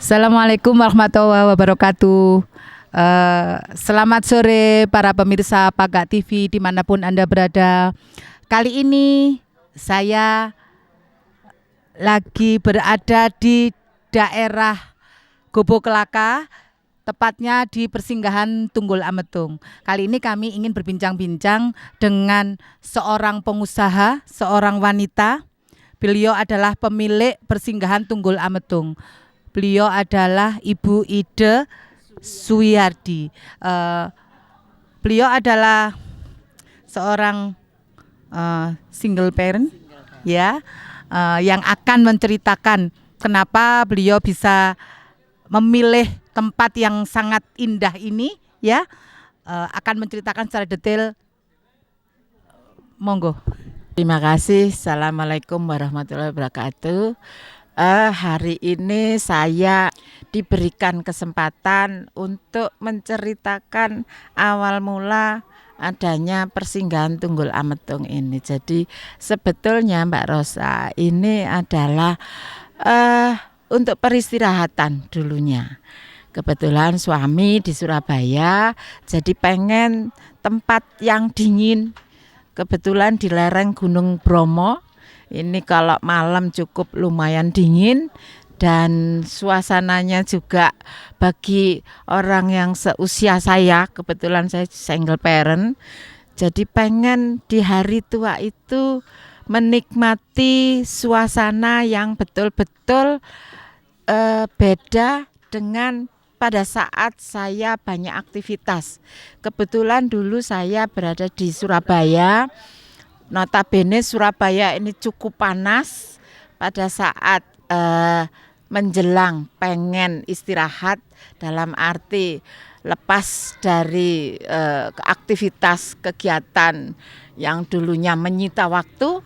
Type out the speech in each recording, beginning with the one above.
Assalamualaikum warahmatullahi wabarakatuh. Selamat sore para pemirsa Pagak TV dimanapun Anda berada. Kali ini saya lagi berada di daerah Gubuk Kelaka, tepatnya di Persinggahan Tunggul Ametung. Kali ini kami ingin berbincang-bincang dengan seorang pengusaha, seorang wanita. Beliau adalah pemilik Persinggahan Tunggul Ametung. Beliau adalah Ibu Ide Suyardi. Beliau adalah seorang single parent, ya, yang akan menceritakan kenapa beliau bisa memilih tempat yang sangat indah ini, ya, akan menceritakan secara detail. Monggo. Terima kasih. Assalamualaikum warahmatullahi wabarakatuh. Hari ini saya diberikan kesempatan untuk menceritakan awal mula adanya Persinggahan Tunggul Ametung ini. Jadi sebetulnya Mbak Rosa ini adalah untuk peristirahatan dulunya. Kebetulan suami di Surabaya, jadi pengen tempat yang dingin. Kebetulan di lereng Gunung Bromo. Ini kalau malam cukup lumayan dingin dan suasananya juga bagi orang yang seusia saya, kebetulan saya single parent, jadi pengen di hari tua itu menikmati suasana yang betul-betul beda dengan pada saat saya banyak aktivitas. Kebetulan dulu saya berada di Surabaya. Notabene Surabaya ini cukup panas pada saat menjelang pengen istirahat, dalam arti lepas dari aktivitas kegiatan yang dulunya menyita waktu,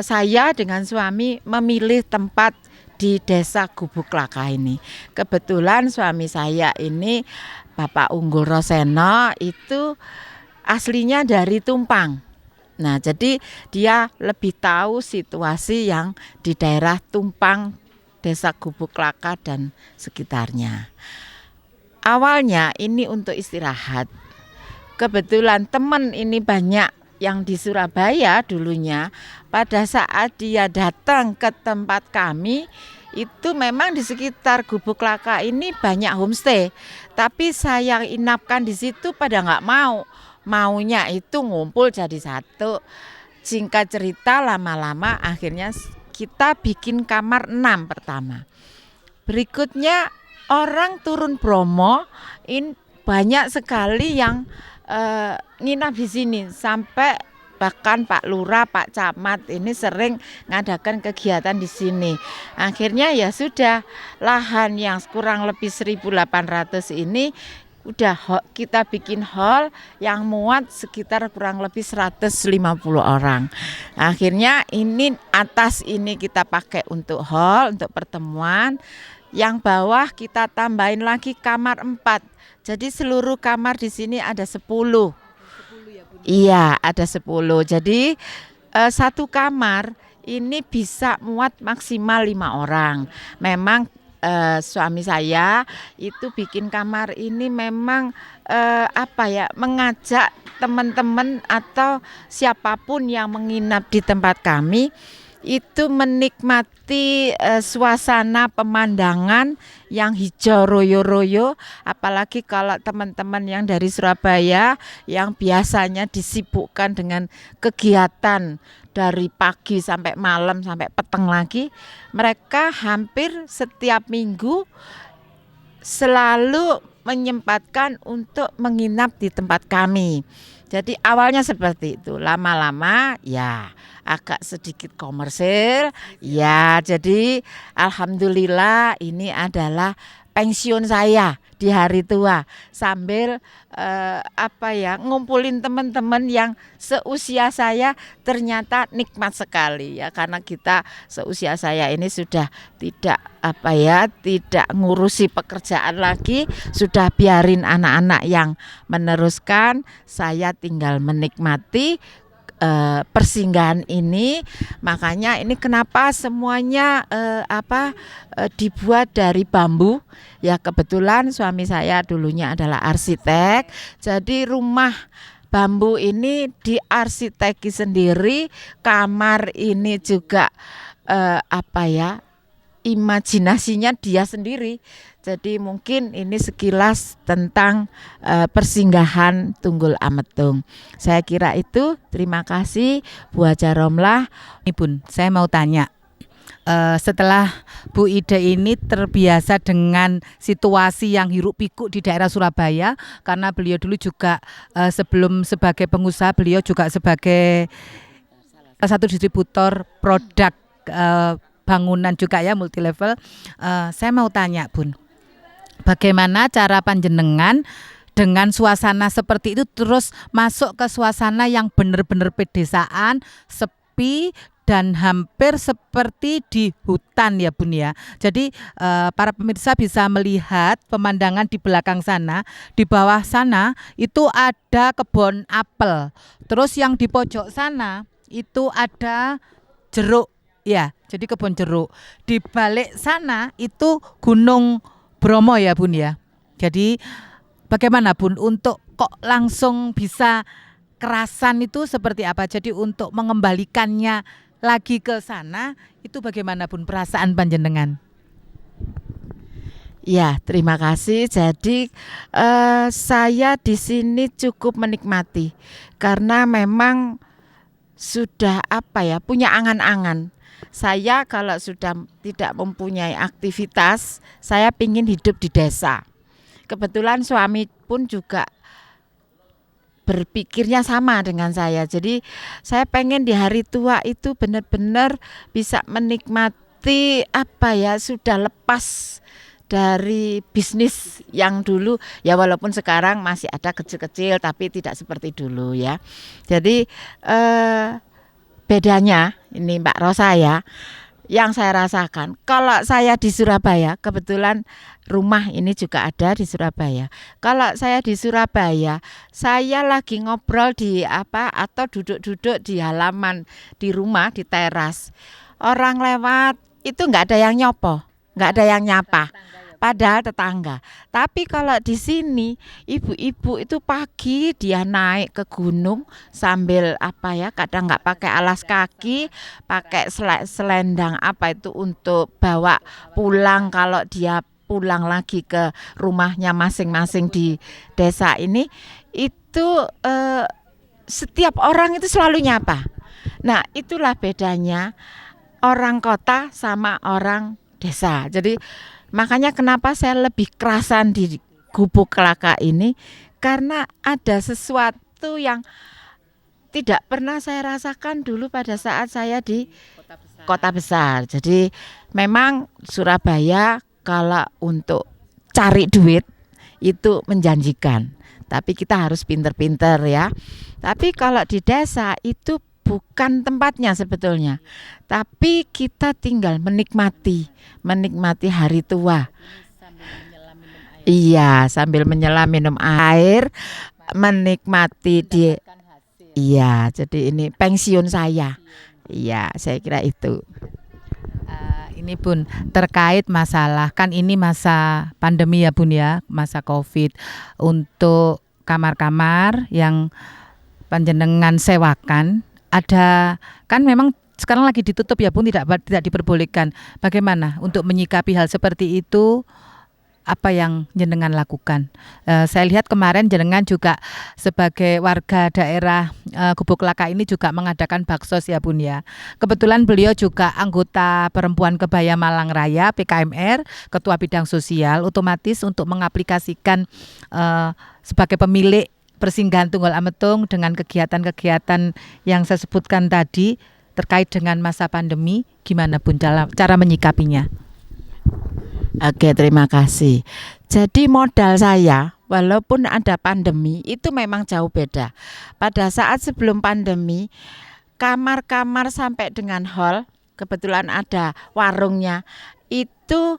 saya dengan suami memilih tempat di desa Gubuk Kelaka ini. Kebetulan suami saya ini Bapak Unggul Roseno itu aslinya dari Tumpang. Nah, jadi dia lebih tahu situasi yang di daerah Tumpang, desa Gubuk Kelaka dan sekitarnya. Awalnya ini untuk istirahat. Kebetulan teman ini banyak yang di Surabaya dulunya. Pada saat dia datang ke tempat kami, itu memang di sekitar Gubuk Kelaka ini banyak homestay. Tapi saya inapkan di situ pada nggak mau. Maunya itu ngumpul jadi satu. Singkat cerita lama-lama akhirnya kita bikin kamar 6 pertama. Berikutnya orang turun Bromo, ini banyak sekali yang nginap di sini. Sampai bahkan Pak Lurah, Pak Camat ini sering ngadakan kegiatan di sini. Akhirnya ya sudah, lahan yang kurang lebih 1.800 ini udah kita bikin hall yang muat sekitar kurang lebih 150 orang. Akhirnya ini atas ini kita pakai untuk hall, untuk pertemuan. Yang bawah kita tambahin lagi kamar 4. Jadi seluruh kamar di sini ada 10. Iya, ada 10. Jadi satu kamar ini bisa muat maksimal 5 orang. Memang suami saya itu bikin kamar ini memang mengajak teman-teman atau siapapun yang menginap di tempat kami itu menikmati suasana pemandangan yang hijau royo-royo, apalagi kalau teman-teman yang dari Surabaya yang biasanya disibukkan dengan kegiatan dari pagi sampai malam sampai peteng lagi, mereka hampir setiap minggu selalu menyempatkan untuk menginap di tempat kami. Jadi awalnya seperti itu, lama-lama ya agak sedikit komersil, ya jadi alhamdulillah ini adalah pensiun saya di hari tua sambil ngumpulin teman-teman yang seusia saya, ternyata nikmat sekali ya, karena kita seusia saya ini sudah tidak tidak ngurusi pekerjaan lagi, sudah biarin anak-anak yang meneruskan, saya tinggal menikmati persinggahan ini. Makanya ini kenapa semuanya dibuat dari bambu. Ya kebetulan suami saya dulunya adalah arsitek. Jadi rumah bambu ini diarsiteki sendiri. Kamar ini juga imajinasinya dia sendiri. Jadi mungkin ini sekilas tentang persinggahan Tunggul Ametung. Saya kira itu. Terima kasih Bu Haja Romlah. Ini Bun, saya mau tanya. Setelah Bu Ida ini terbiasa dengan situasi yang hiruk pikuk di daerah Surabaya, karena beliau dulu juga sebelum sebagai pengusaha, beliau juga sebagai salah satu distributor produk bangunan juga ya, multi level. Saya mau tanya Bun, bagaimana cara panjenengan dengan suasana seperti itu terus masuk ke suasana yang benar-benar pedesaan, sepi dan hampir seperti di hutan ya Bun ya. Jadi para pemirsa bisa melihat pemandangan di belakang sana. Di bawah sana itu ada kebun apel. Terus yang di pojok sana itu ada jeruk ya. Jadi kebun jeruk. Di balik sana itu Gunung Bromo ya Bun ya. Jadi bagaimana Bun untuk kok langsung bisa kerasan itu seperti apa? Jadi untuk mengembalikannya lagi ke sana itu bagaimana Bun perasaan panjenengan? Ya, terima kasih. Jadi saya di sini cukup menikmati karena memang sudah punya angan-angan. Saya kalau sudah tidak mempunyai aktivitas, saya ingin hidup di desa. Kebetulan suami pun juga berpikirnya sama dengan saya. Jadi saya pengen di hari tua itu benar-benar bisa menikmati sudah lepas dari bisnis yang dulu ya, walaupun sekarang masih ada kecil-kecil tapi tidak seperti dulu ya. Jadi bedanya ini Mbak Rosa ya, yang saya rasakan kalau saya di Surabaya, kebetulan rumah ini juga ada di Surabaya. Kalau saya di Surabaya, saya lagi ngobrol atau duduk-duduk di halaman di rumah di teras. Orang lewat itu nggak ada yang nyopo, nggak ada yang nyapa. Padahal tetangga. Tapi kalau di sini ibu-ibu itu pagi dia naik ke gunung sambil kadang nggak pakai alas kaki, pakai selendang untuk bawa pulang kalau dia pulang lagi ke rumahnya masing-masing di desa ini. Itu setiap orang itu selalu nyapa. Nah, itulah bedanya orang kota sama orang desa. Jadi makanya kenapa saya lebih kerasan di Gubuk Klaka ini, karena ada sesuatu yang tidak pernah saya rasakan dulu pada saat saya di kota besar. Jadi memang Surabaya kalau untuk cari duit itu menjanjikan, tapi kita harus pinter-pinter ya. Tapi kalau di desa itu bukan tempatnya sebetulnya, tapi kita tinggal menikmati hari tua. Iya, sambil menyelam minum air, menikmati Iya, jadi ini pensiun saya. Iya, saya kira itu. Ini Bun, terkait masalah, kan ini masa pandemi ya Bun ya, masa COVID. Untuk kamar-kamar yang panjenengan sewakan, ada kan memang sekarang lagi ditutup ya Bun, tidak diperbolehkan. Bagaimana untuk menyikapi hal seperti itu? Apa yang jenengan lakukan? Saya lihat kemarin jenengan juga sebagai warga daerah Gubuk Klaka ini juga mengadakan baksos ya Bun ya. Kebetulan beliau juga anggota Perempuan Kebaya Malang Raya PKMR, Ketua Bidang Sosial, otomatis untuk mengaplikasikan sebagai pemilik persinggahan Tunggul Ametung dengan kegiatan-kegiatan yang saya sebutkan tadi terkait dengan masa pandemi, gimana Bun cara menyikapinya? Oke, terima kasih. Jadi modal saya walaupun ada pandemi itu memang jauh beda. Pada saat sebelum pandemi, kamar-kamar sampai dengan hall, kebetulan ada warungnya, itu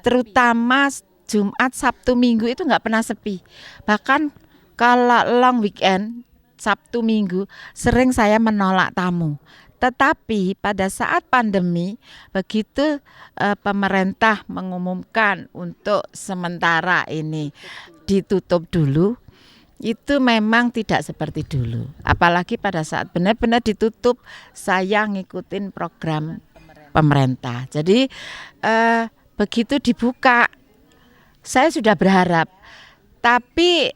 terutama Jumat, Sabtu, Minggu itu nggak pernah sepi. Bahkan kalau long weekend Sabtu Minggu sering saya menolak tamu. Tetapi pada saat pandemi, begitu pemerintah mengumumkan untuk sementara ini ditutup dulu, itu memang tidak seperti dulu. Apalagi pada saat benar-benar ditutup, saya ngikutin program pemerintah. Jadi begitu dibuka, saya sudah berharap, tapi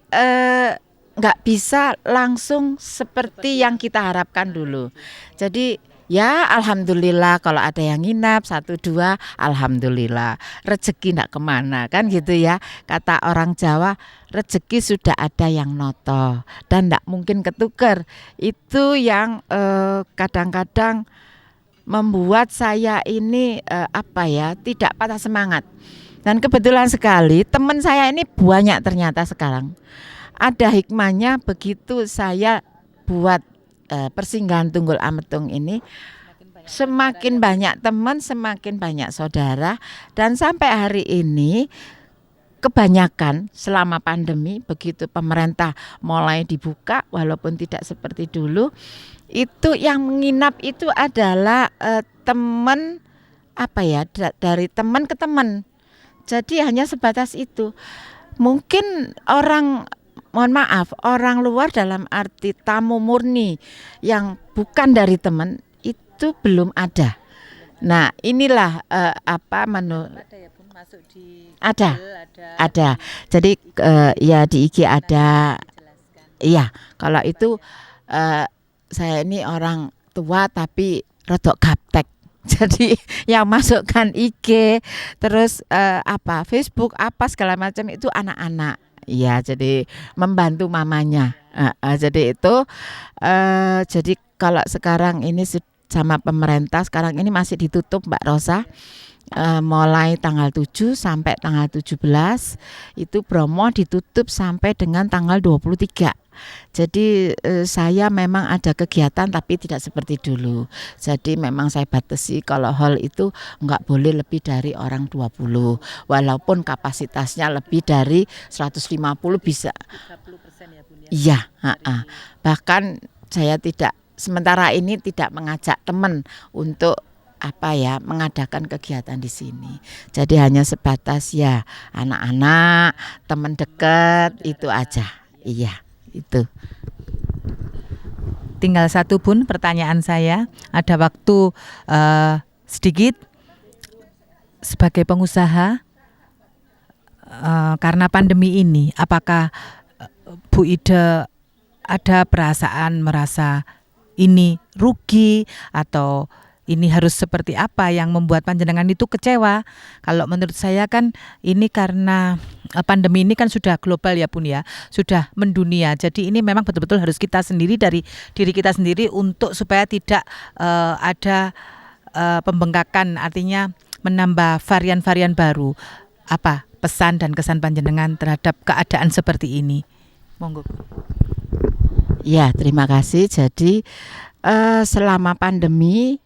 nggak bisa langsung seperti yang kita harapkan dulu. Jadi ya alhamdulillah kalau ada yang nginap 1-2, alhamdulillah. Rezeki nggak kemana kan gitu ya. Kata orang Jawa, rezeki sudah ada yang noto dan nggak mungkin ketuker. Itu yang kadang-kadang membuat saya ini tidak patah semangat. Dan kebetulan sekali teman saya ini banyak ternyata sekarang. Ada hikmahnya begitu saya buat persinggahan Tunggul Ametung ini, semakin banyak teman, semakin banyak saudara, dan sampai hari ini kebanyakan selama pandemi begitu pemerintah mulai dibuka walaupun tidak seperti dulu, itu yang menginap itu adalah teman dari teman ke teman. Jadi hanya sebatas itu. Mungkin orang luar dalam arti tamu murni yang bukan dari teman itu belum ada. Nah, inilah ada. Jadi ya di IG ada. Iya, kalau itu saya ini orang tua tapi rodok gaptek. Jadi yang masukkan IG terus Facebook segala macam itu anak-anak. Iya, jadi membantu mamanya. Jadi itu jadi kalau sekarang ini sama pemerintah sekarang ini masih ditutup Mbak Rosa. Mulai tanggal 7 sampai tanggal 17 itu Bromo ditutup sampai dengan tanggal 23. Jadi saya memang ada kegiatan tapi tidak seperti dulu. Jadi memang saya batasi kalau hall itu enggak boleh lebih dari orang 20. Walaupun kapasitasnya lebih dari 150 bisa. 30% ya Bun ya. Iya, bahkan saya sementara ini tidak mengajak teman untuk mengadakan kegiatan di sini. Jadi hanya sebatas ya anak-anak, teman dekat itu aja. Iya, itu. Tinggal satu Bun pertanyaan saya. Ada waktu sedikit sebagai pengusaha karena pandemi ini, apakah Bu Ida ada merasa ini rugi atau ini harus seperti apa yang membuat panjenengan itu kecewa? Kalau menurut saya kan ini karena pandemi ini kan sudah global ya Bun ya, sudah mendunia. Jadi ini memang betul-betul harus kita sendiri dari diri kita sendiri untuk supaya tidak ada pembengkakan, artinya menambah varian-varian baru. Apa pesan dan kesan panjenengan terhadap keadaan seperti ini? Monggo. Ya, terima kasih. Jadi selama pandemi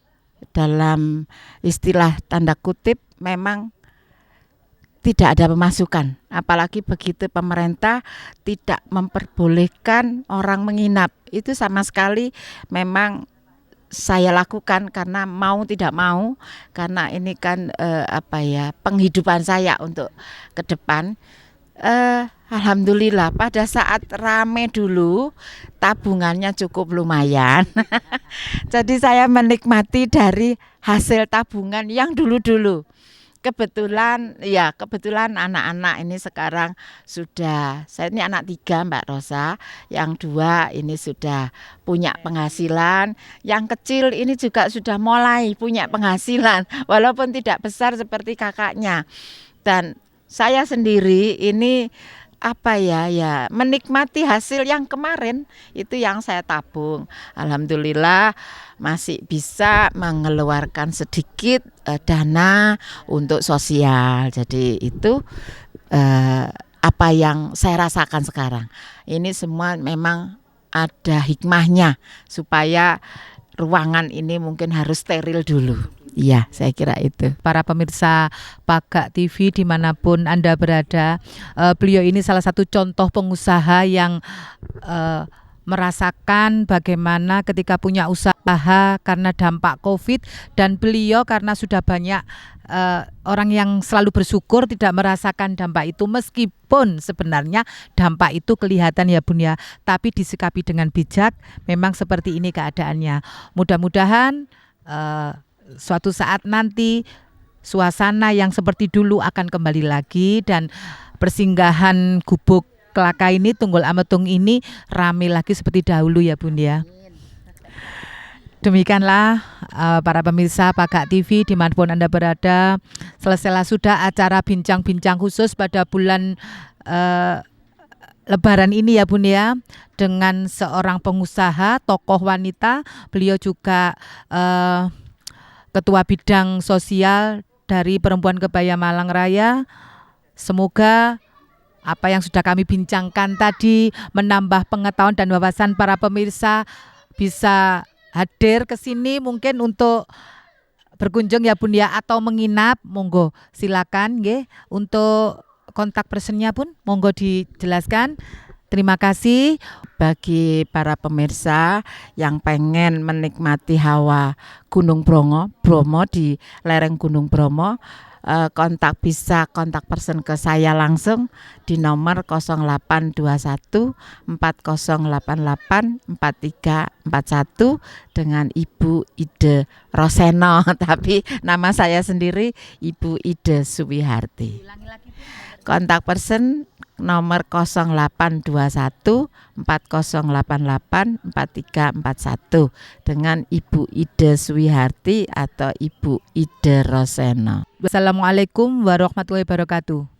dalam istilah tanda kutip memang tidak ada pemasukan, apalagi begitu pemerintah tidak memperbolehkan orang menginap. Itu sama sekali memang saya lakukan karena mau tidak mau, karena ini kan penghidupan saya untuk ke depan. Alhamdulillah pada saat rame dulu tabungannya cukup lumayan. Jadi saya menikmati dari hasil tabungan yang dulu-dulu. Kebetulan anak-anak ini sekarang sudah, saya ini anak 3 Mbak Rosa, yang 2 ini sudah punya penghasilan, yang kecil ini juga sudah mulai punya penghasilan walaupun tidak besar seperti kakaknya. Dan saya sendiri ini menikmati hasil yang kemarin itu yang saya tabung. Alhamdulillah masih bisa mengeluarkan sedikit dana untuk sosial. Jadi itu apa yang saya rasakan sekarang. Ini semua memang ada hikmahnya supaya ruangan ini mungkin harus steril dulu. Iya, saya kira itu. Para pemirsa Pagak TV dimanapun Anda berada, beliau ini salah satu contoh pengusaha yang merasakan bagaimana ketika punya usaha karena dampak COVID, dan beliau karena sudah banyak orang yang selalu bersyukur tidak merasakan dampak itu, meskipun sebenarnya dampak itu kelihatan ya Bun ya, tapi disikapi dengan bijak. Memang seperti ini keadaannya. Mudah-mudahan suatu saat nanti suasana yang seperti dulu akan kembali lagi, dan persinggahan Gubuk Klaka ini, Tunggul Ametung ini rame lagi seperti dahulu ya Bun ya. Demikianlah para pemirsa Pagak TV dimanapun Anda berada, selesailah sudah acara bincang-bincang khusus pada bulan Lebaran ini ya Bun ya, dengan seorang pengusaha, tokoh wanita. Beliau juga Ketua Bidang Sosial dari Perempuan Kebaya Malang Raya. Semoga apa yang sudah kami bincangkan tadi menambah pengetahuan dan wawasan para pemirsa, bisa hadir ke sini mungkin untuk berkunjung ya Bun ya, atau menginap. Monggo silakan nggih. Untuk kontak personnya Bun, monggo dijelaskan. Terima kasih. Bagi para pemirsa yang pengen menikmati hawa Gunung Bromo di lereng Gunung Bromo, bisa kontak person ke saya langsung di nomor 0821 4088 4341 dengan Ibu Ide Roseno, tapi nama saya sendiri Ibu Ide Suwiharti. Kontak person nomor 0821 4088 4341 dengan Ibu Ide Suwiharti atau Ibu Ide Roseno. Wassalamualaikum warahmatullahi wabarakatuh.